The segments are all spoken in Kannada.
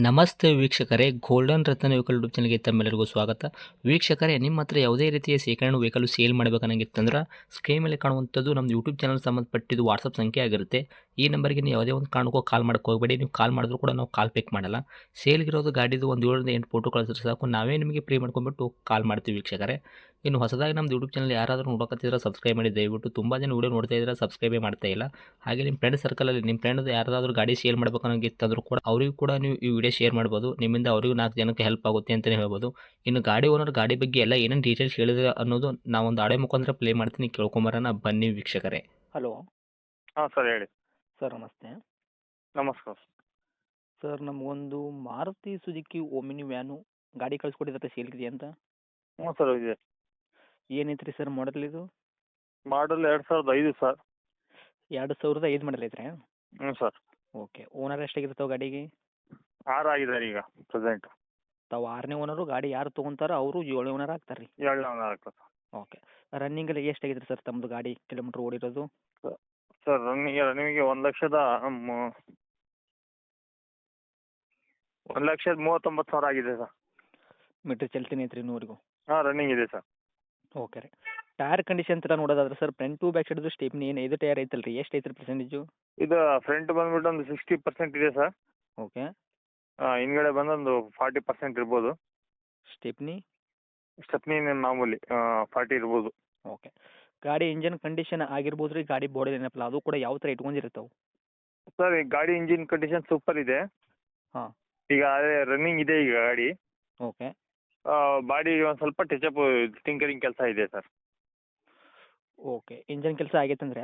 ನಮಸ್ತೆ ವೀಕ್ಷಕರೇ, ಗೋಲ್ಡನ್ ರತ್ನ ವೆಹಿಕಲ್ ಯೂಟ್ಯೂಬ್ ಚಾನಲ್ಗೆ ತಮ್ಮೆಲ್ಲರಿಗೂ ಸ್ವಾಗತ. ವೀಕ್ಷಕರೇ, ನಿಮ್ಮ ಹತ್ರ ಯಾವುದೇ ರೀತಿಯ ಶೇಖರಣೆ ವೆಹಿಕಲ್ ಸೇಲ್ ಮಾಡಬೇಕನ್ನಂಗಿತ್ತಂದ್ರೆ ಸ್ಕ್ರೀನ್ ಮೇಲೆ ಕಾಣುವಂಥದ್ದು ನಮ್ಮ ಯೂಟ್ಯೂಬ್ ಚಾನಲ್ ಸಂಬಂಧಪಟ್ಟಿದ್ದು ವಾಟ್ಸಪ್ ಸಂಖ್ಯೆ ಆಗಿರುತ್ತೆ. ಈ ನಂಬರ್ಗೆ ನೀವು ಯಾವುದೇ ಒಂದು ಕಾರಣಕ್ಕೂ ಕಾಲ್ ಮಾಡೋಕೆ ಹೋಗಬೇಡಿ. ನೀವು ಕಾಲ್ ಮಾಡಿದ್ರು ಕೂಡ ನಾವು ಕಾಲ್ ಪಿಕ್ ಮಾಡಲ್ಲ. ಸೇಲ್ಗಿರೋದು ಗಾಡಿದು ಒಂದು 7ರಿಂದ 8 ಫೋಟೋ ಕಳಿಸಿದ್ರೆ ಸಾಕು, ನಾವೇ ನಿಮಗೆ ಪ್ರೀ ಮಾಡ್ಕೊಂಡ್ಬಿಟ್ಟು ಕಾಲ್ ಮಾಡ್ತೀವಿ ವೀಕ್ಷಕರೇ. ಇನ್ನು ಹೊಸದಾಗಿ ನಮ್ಮದು ಯೂಟ್ಯೂಬ್ ಚಾನಲ್ ಯಾರಾದರೂ ನೋಡೋಕತ್ತಿದ್ರೆ ಸಬ್ಸ್ಕ್ರೈಬ್ ಮಾಡಿ ದಯವಿಟ್ಟು. ತುಂಬ ಜನ ವೀಡಿಯೋ ನೋಡ್ತಾ ಇದ್ದಾರೆ, ಸಬ್ಸ್ಕ್ರೈಬೇ ಮಾಡ್ತಾ ಇಲ್ಲ. ಹಾಗೆ ನಿಮ್ಮ ಫ್ರೆಂಡ್ ಸರ್ಕಲಲ್ಲಿ ನಿಮ್ಮ ಫ್ರೆಂಡ್ ಯಾರಾದರೂ ಗಾಡಿ ಸೇಲ್ ಮಾಡಬೇಕನ್ನೋಂಗಿತ್ತಂದ್ರೂ ಕೂಡ ಅವರಿಗೂ ಕೂಡ ನೀವು ಈ ವಿಡಿಯೋ ಶೇರ್ ಮಾಡ್ಬೋದು. ನಿಮ್ಮಿಂದ ಅವರಿಗೂ 4 ಜನಕ್ಕೆ ಹೆಲ್ಪ್ ಆಗುತ್ತೆ ಅಂತಲೇ ಹೇಳ್ಬೋದು. ಇನ್ನು ಗಾಡಿ ಓನರ್ ಗಾಡಿ ಬಗ್ಗೆ ಎಲ್ಲ ಏನೇನು ಡೀಟೇಲ್ಸ್ ಹೇಳಿದ್ರೆ ಅನ್ನೋದು ನಾವೊಂದು ಆಡಿಯೋ ಮುಖಾಂತರ ಪ್ಲೇ ಮಾಡ್ತೀನಿ, ಕೇಳ್ಕೊಂಬರೋಣ ಬನ್ನಿ ವೀಕ್ಷಕರೇ. ಹಲೋ ಹಾಂ ಸರ್ ಹೇಳಿ. ಸರ್, ನಮಸ್ತೆ. ನಮಸ್ಕಾರ. ಸರ್, ನಮಗೊಂದು ಮಾರುತಿ ಸುಜುಕಿ ಓಮಿನಿ ವ್ಯಾನು ಗಾಡಿ ಕಳಿಸ್ಕೊಟ್ಟಿದ್ರೆ ಸೇಲ್ಗಿದೆ ಅಂತ. ಹ್ಞೂ ಸರ್ ಇದೆ. ಏನೈತ್ರಿ ಸರ್ ಮಾಡಲ್ ಇದು? ಮಾಡಲ್ 2005 ಸರ್. 2005 ಮಾಡಲ್ ಐತ್ರಿ? ಹ್ಞೂ ಸರ್. ಓಕೆ. ಓನರ್ ಎಷ್ಟಾಗಿರ್ತಾವೆ ಗಾಡಿಗೆ? 6 ಆಗಿದ್ದಾರೆ ಈಗ ಪ್ರೆಸೆಂಟ್. ತಾವು 6ನೇ ಓನರು. ಗಾಡಿ ಯಾರು ತೊಗೊಂತಾರೋ ಅವರು 7ನೇ ಓನರ್ ಆಗ್ತಾರೆ ರೀ? 7ನೇ ಓನರ್ ಆಗ್ತದೆ ಸರ್. ಓಕೆ. ರನ್ನಿಂಗಲ್ಲಿ ಎಷ್ಟಾಗಿದ್ರಿ ಸರ್ ತಮ್ಮದು ಗಾಡಿ ಕಿಲೋಮೀಟ್ರ್ ಓಡಿರೋದು? ಸರ್ ರನ್ನಿಂಗಿಗೆ 1,39,000 ಆಗಿದೆ ಸರ್. ಮೀಟ್ರ್ ಚಲ್ತಿನ ಐತ್ರಿ ಇನ್ನೂವರೆಗೂ? ಹಾಂ ರನ್ನಿಂಗ್ ಇದೆ ಸರ್. ಓಕೆ ರೀ. ಟೈರ್ ಕಂಡೀಷನ್ ಥರ ನೋಡೋದಾದ್ರೆ ಸರ್, ಫ್ರಂಟ್ ಟು ಬ್ಯಾಕ್ ಸೈಡ್ದು ಸ್ಟೆಪ್ನಿ ಏನು 5 ಟೈರ್ ಐತಲ್ಲ ರೀ, ಎಷ್ಟು ಐತ್ರಿ ಪರ್ಸೆಂಟೇಜು? ಇದು ಫ್ರಂಟ್ ಬಂದ್ಬಿಟ್ಟು ಒಂದು 60% ಇದೆ ಸರ್. ಓಕೆ. ಹಿಂದ್ಗಡೆ ಬಂದೊಂದು 40% ಇರ್ಬೋದು. ಸ್ಟೆಪ್ನಿ? ಸ್ಟೆಪ್ನಿ ಮಾಮೂಲಿ 40 ಇರ್ಬೋದು. ಓಕೆ. ಗಾಡಿ ಇಂಜನ್ ಕಂಡೀಷನ್ ಆಗಿರ್ಬೋದು ರೀ, ಗಾಡಿ ಬಾಡಿ ಏನಪ್ಪಲ್ಲ ಅದು ಕೂಡ ಯಾವ ಥರ ಇಟ್ಕೊಂಡಿರ್ತಾವೆ? ಸರ್ ಈ ಗಾಡಿ ಇಂಜಿನ್ ಕಂಡೀಷನ್ ಸೂಪರ್ ಇದೆ. ಹಾಂ. ಈಗ ಅದೇ ರನ್ನಿಂಗ್ ಇದೆ ಈಗ ಗಾಡಿ. ಓಕೆ. ಬಾಡಿ ಒಂದು ಸ್ವಲ್ಪ ಟಚಪ್ ಟಿಂಕರಿಂಗ್ ಕೆಲಸ ಇದೆ ಸರ್. ಓಕೆ. ಇಂಜನ್ ಕೆಲಸ ಆಗೈತಂದ್ರೆ?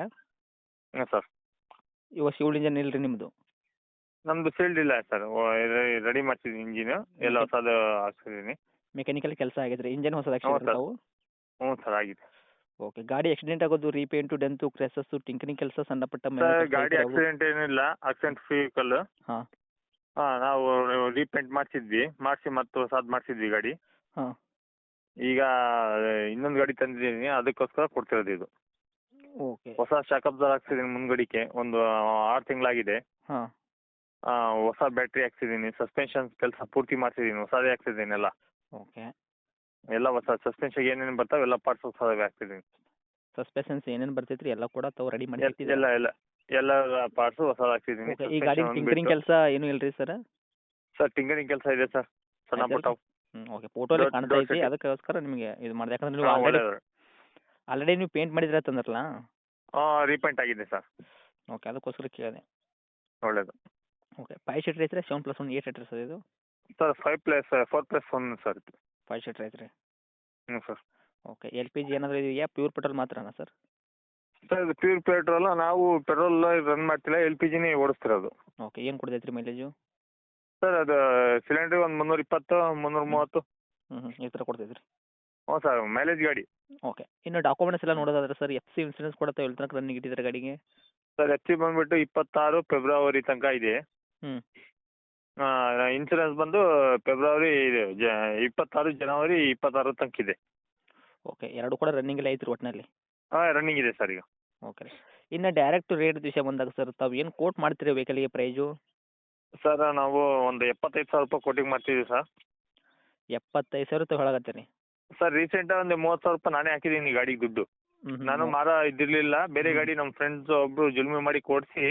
ಹಾಂ ಸರ್. ಇವಾಗ ಶಿವಲ್ ಇಂಜನ್ ಇಲ್ಲ ರೀ ನಿಮ್ಮದು? ನಮ್ಮದು ಸೀಲ್ಡ್ ಇಲ್ಲ ಸರ್. ರೆಡಿ ಮಾಡ್ತಿದ್ದೀನಿ ಇಂಜಿನ್ ಎಲ್ಲ ಹೊಸದು ಹಾಕ್ಸಿದ್ದೀನಿ. ಮೆಕ್ಯಾನಿಕಲ್ ಕೆಲಸ ಆಗೈತೆ ರೀ, ಇಂಜನ್ ಹೊಸದು ಹ್ಞೂ ಸರ್. ತಾವು? ಹ್ಞೂ ಸರ್ ಆಗಿದೆ. ಓಕೆ. ಗಾಡಿ ಆಕ್ಸಿಡೆಂಟ್ ಆಗೋದು, ರೀಪೇಂಟು, ಡೆಂತು, ಕ್ರ್ಯಾಸಸ್ಸು, ಟಿಂಕರಿಂಗ್ ಕೆಲಸ ಸಣ್ಣಪಟ್ಟ ಸರ್ ಗಾಡಿ ಆಕ್ಸಿಡೆಂಟ್ ಏನಿಲ್ಲ, ಆಕ್ಸಿಡೆಂಟ್ ಫ್ರೀ ವೆಹಿಕಲ್. ಹಾಂ. ಹಾಂ ನಾವು ರೀಪೇಂಟ್ ಮಾಡಿಸಿ ಮತ್ತು ಹೊಸದು ಮಾಡಿಸಿದ್ವಿ ಗಾಡಿ. ಹಾಂ. ಈಗ ಇನ್ನೊಂದು ಗಾಡಿ ತಂದಿದ್ದೀನಿ, ಅದಕ್ಕೋಸ್ಕರ ಕೊಡ್ತಿರೋದು ಇದು. ಓಕೆ. ಹೊಸ ಶಾಕಬ್ದಾರ್ ಹಾಕ್ಸಿದ್ದೀನಿ ಮುಂದ್ಗಡಿಕೆ, ಒಂದು 6 ತಿಂಗಳಾಗಿದೆ. ಹಾಂ. ಹೊಸ ಬ್ಯಾಟ್ರಿ ಹಾಕ್ಸಿದ್ದೀನಿ, ಸಸ್ಪೆನ್ಷನ್ ಕೆಲಸ ಪೂರ್ತಿ ಮಾಡಿಸಿದ್ದೀನಿ, ಹೊಸದೇ ಹಾಕ್ಸಿದ್ದೀನಿ ಎಲ್ಲ. ಓಕೆ. ಎಲ್ಲ ಹೊಸ ಸಸ್ಪೆನ್ಷನ್ ಏನೇನು ಬರ್ತಾವೆ ಎಲ್ಲ ಪಾರ್ಟ್ಸ್ ಹೊಸದೇ ಹಾಕ್ಸಿದ್ದೀನಿ. ಸಸ್ಪೆನ್ಷನ್ಸ್ ಏನೇನು ಬರ್ತೈತೆ ರೀ ಎಲ್ಲ ಕೂಡ ತಾವು ರೆಡಿ ಮಾಡಿ ಎಲ್ಲ ಎಲ್ಲ ಎಲ್ಲ ಪಾರ್ಟ್ಸು ಹೊಸದು ಹಾಕ್ಸಿದ್ದೀನಿ. ಓಕೆ. ಈ ಗಾಡಿ ಟಿಂಕರಿಂಗ್ ಕೆಲಸ ಏನೂ ಇಲ್ಲ ರೀ ಸರ್? ಸರ್ ಟಿಂಕರಿಂಗ್ ಕೆಲಸ ಇದೆ ಸರ್, ಸಣ್ಣ ಪುಟ್ಟ. ಓಕೆ. ಫೋಟೋಲ್ಲಿ ಕಾಣ್ತಾ ಐತಿ, ಅದಕ್ಕೋಸ್ಕರ ನಿಮಗೆ ಇದು ಮಾಡಿದೆ. ಯಾಕಂದ್ರೆ ನೀವು ಆಲ್ರೆಡಿ ನೀವು ಪೇಂಟ್ ಮಾಡಿದ್ರೆ ತಂದ್ರಲ್ಲ? ರೀಪೇಂಟ್ ಆಗಿದೆ ಸರ್. ಓಕೆ, ಅದಕ್ಕೋಸ್ಕರ ಕೇಳಿದೆ. ಒಳ್ಳೇದು. ಓಕೆ. 5 ಸೀಟ್ರ್ ಐತ್ರಿ? 7+1 8 ಸೀಟ್ರ್ ಸರ್ ಇದು? ಸರ್ 4+1 ಸರ್ ಇದು. 5 ಸೀಟ್ರ್ ಐತ್ರಿ? ಹ್ಞೂ ಸರ್. ಓಕೆ. LPG ಏನಾದರೂ ಇದೆಯಾ? ಪ್ಯೂರ್ ಪೆಟ್ರೋಲ್ ಮಾತ್ರನಾ ಸರ್? ಸರ್ ಇದು ಪ್ಯೂರ್ ಪೆಟ್ರೋಲ್. ನಾವು ಪೆಟ್ರೋಲ್ ರನ್ ಮಾಡ್ತಿಲ್ಲ, LPGನೇ ಓಡಿಸ್ತಿರೋದು. ಓಕೆ. ಏನು ಕೊಡ್ತೈತೆ ರೀ ಮೈಲೇಜು? ಸರ್ ಅದು ಸಿಲಿಂಡ್ರಿ ಒಂದು 320 330. ಈ ಥರ ಕೊಡ್ತೈತೆ ರೀ? ಹ್ಞೂ ಸರ್, ಮೈಲೇಜ್ ಗಾಡಿ. ಓಕೆ. ಇನ್ನು ಡಾಕ್ಯುಮೆಂಟ್ಸ್ ಎಲ್ಲ ನೋಡೋದಾದ್ರೆ ಸರ್, FC ಇನ್ಸೂರೆನ್ಸ್ ಕೂಡ ತಾವು ಎಲ್ಲಿ ತನಕ ರನ್ನಿಂಗ್ ಇಟ್ಟಿದ್ದಾರೆ ಗಾಡಿಗೆ? ಸರ್ FC ಬಂದುಬಿಟ್ಟು 26 ಫೆಬ್ರವರಿ ತನಕ ಇದೆ. ಹ್ಞೂ. ಇನ್ಸೂರೆನ್ಸ್ ಬಂದು ಫೆಬ್ರವರಿ 26 ಜನವರಿ 26 ತನಕ ಇದೆ. ಓಕೆ. ಎರಡು ಕೂಡ ರನ್ನಿಂಗಲ್ಲಿ ಐತ್ರಿ ಒಟ್ಟಿನಲ್ಲಿ? ಹಾಂ ರನ್ನಿಂಗ್ ಇದೆ ಸರ್ ಈಗ. ಓಕೆ. ಇನ್ನು ಡೈರೆಕ್ಟ್ ರೇಟ್ ವಿಷಯ ಬಂದಾಗ ಸರ್, ತಾವು ಏನು ಕೋಟ್ ಮಾಡ್ತೀರಿ ವೆಹಿಕಲ್ಗೆ ಪ್ರೈಜು? ಸರ್ ನಾವು ಒಂದು 75,000 ರೂಪಾಯಿ ಕೋಟಿಂಗ್ ಮಾಡ್ತಿದ್ದೀವಿ ಸರ್. 75,000 ತಾವು ಹೇಳಕತ್ತೀರಿ? ಸರ್ ರೀಸೆಂಟಾಗಿ ಒಂದು 30,000 ರೂಪಾಯಿ ನಾನೇ ಹಾಕಿದ್ದೀನಿ ಗಾಡಿಗೆ ದುಡ್ಡು. ನಾನು ಮಾರ ಇದ್ದಿರಲಿಲ್ಲ, ಬೇರೆ ಗಾಡಿ ನಮ್ಮ ಫ್ರೆಂಡ್ಸ್ ಒಬ್ಬರು ಜುಲ್ಮಿ ಮಾಡಿ ಕೊಡಿಸಿ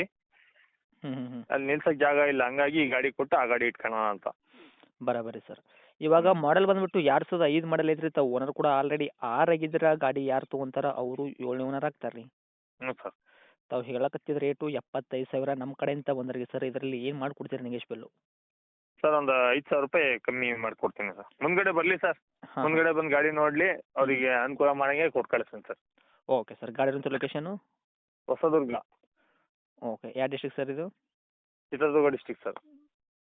ಅಲ್ಲಿ ನಿಲ್ಸಕ್ಕೆ ಜಾಗ ಇಲ್ಲ, ಹಂಗಾಗಿ ಈ ಗಾಡಿ ಕೊಟ್ಟು ಆ ಗಾಡಿ ಇಟ್ಕೊಳ್ಳೋಣ ಅಂತ. ಬರಾಬರಿ ಸರ್. ಇವಾಗ ಮಾಡೆಲ್ ಬಂದುಬಿಟ್ಟು 2005 ಮಾಡಲ್ ಐತ್ರಿ. ತಾವು ಓನರ್ ಕೂಡ ಆಲ್ರೆಡಿ 6 ಆಗಿದ್ರೆ ಗಾಡಿ ಯಾರು ತೊಗೊಂತಾರ ಅವರು 7ನೇ ಓನರ್ ಆಗ್ತಾರೆ ರೀ. ಹ್ಞೂ ಸರ್. ತಾವು ಹೇಳಕತ್ತಿದ ರೇಟು 75,000 ನಮ್ಮ ಕಡೆಯಿಂದ ಬಂದ್ರಿಗೆ ಸರ್. ಇದರಲ್ಲಿ ಏನು ಮಾಡಿಕೊಡ್ತೀರಿ ನೆಗೆಶ್ಬಲ್ಲು? ಸರ್ ಒಂದು 5,000 ರೂಪಾಯಿ ಕಮ್ಮಿ ಮಾಡಿಕೊಡ್ತೀನಿ ಸರ್. ಮುಂದ್ಗಡೆ ಬರಲಿ ಸರ್, ಮುಂದ್ಗಡೆ ಬಂದು ಗಾಡಿ ನೋಡಲಿ, ಅವರಿಗೆ ಅನುಕೂಲ ಮಾಡಂಗೆ ಕೊಟ್ಟು ಕಳಿಸ್ತೀನಿ ಸರ್. Okay sir. ಗಾಡಿ ಇರೋಂಥ ಲೊಕೇಶನು? ಹೊಸದುರ್ಗ. ಓಕೆ. ಯಾವ ಡಿಸ್ಟ್ರಿಕ್ಟ್ ಸರ್ ಇದು? Chitradurga district sir.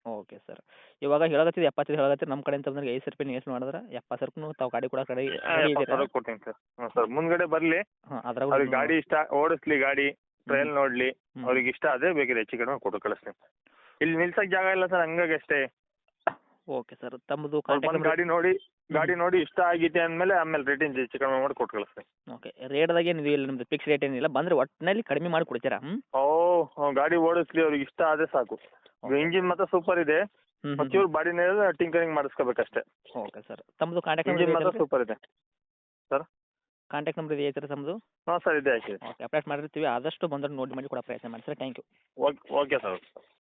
Okay sir. ಇವಾಗ ಹೇಳಕತ್ತಿದ್ದು 75 ಹೇಳಕತ್ತೀರಿ, ನಮ್ಮ ಕಡೆಯಿಂದ ಬಂದ್ರೆ 5 ರೂಪಾಯಿ ಎಷ್ಟು ಮಾಡಿದ್ರೆ 70,000 ತಾವು ಗಾಡಿ ಕೂಡ ಕಡೆ 70,000 ಕೊಡ್ತೀನಿ ಸರ್. ಹ್ಞೂ ಸರ್, ಮುಂದ್ಗಡೆ ಬರಲಿ, ಹಾಂ. ಅದ್ರಾಗ ಅವ್ರಿಗೆ ಗಾಡಿ ಇಷ್ಟ ಓಡಿಸ್ಲಿ, ಗಾಡಿ ಟ್ರಯಲ್ ನೋಡಲಿ, ಅವ್ರಿಗೆ ಇಷ್ಟ ಅದೇ ಬೇಕಿದ್ರೆ ಹೆಚ್ಚು ಕಡಿಮೆ ಕೊಟ್ಟು ಕಳಿಸ್ತೀನಿ. ಇಲ್ಲಿ ನಿಲ್ಸಕ್ಕೆ ಜಾಗ ಇಲ್ಲ ಸರ್, ಹಂಗಾಗಿ ಅಷ್ಟೇ. Okay sir. ತಮ್ಮದು ಬಂದು ಗಾಡಿ ನೋಡಿ ಇಷ್ಟ ಆಗೈತೆ ಅಂದಮೇಲೆ ಆಮೇಲೆ ರೇಟಿಂಗ್ ಹೆಚ್ಚು ಕಡಿಮೆ ಮಾಡಿ ಕೊಟ್ಟು ಕಳಿಸ್ತೀನಿ. ಓಕೆ. ರೇಟ್ದಾಗ ಏನು ಇಲ್ಲ ನಿಮ್ಮದು ಫಿಕ್ಸ್ ರೇಟ್ ಏನಿಲ್ಲ, ಬಂದರೆ ಒಟ್ಟಿನಲ್ಲಿ ಕಡಿಮೆ ಮಾಡಿ ಕೊಡ್ತೀರಾ? ಗಾಡಿ ಓಡಿಸ್ಲಿ, ಅವ್ರಿಗೆ ಇಷ್ಟ ಆದರೆ ಸಾಕು. ಇಂಜಿನ್ ಮಾತ್ರ ಸೂಪರ್ ಇದೆ. ಹ್ಞೂ ಒಂಚೂರು ಬಾಡಿನೇ ಟಿಂಕರಿಂಗ್ ಮಾಡಿಸ್ಕೋಬೇಕಷ್ಟೇ. Okay sir. ತಮ್ಮದು ಕಾಂಟ್ಯಾಕ್ಟ್ ಇಂಜಿನ್ ಮಾತ್ರ ನಂಬರ್ ಸೂಪರ್ ಇದೆ. ಕಾಂಟ್ಯಾಕ್ಟ್ ನಂಬರ್ ಇದೆ ಐತ್ರಿ ತಮ್ಮದು? ಹಾಂ ಸರ್ ಇದೆ ಹಾಕಿದೆ. ಓಕೆ ಅಪ್ಡೇಟ್ ಮಾಡಿರ್ತೀವಿ. ಆದಷ್ಟು ಬಂದರೆ ನೋಡಿ ಮಾಡಿ ಕೊಡೋ ಪ್ರಯತ್ನ ಮಾಡಿ sir. Thank you. Okay sir.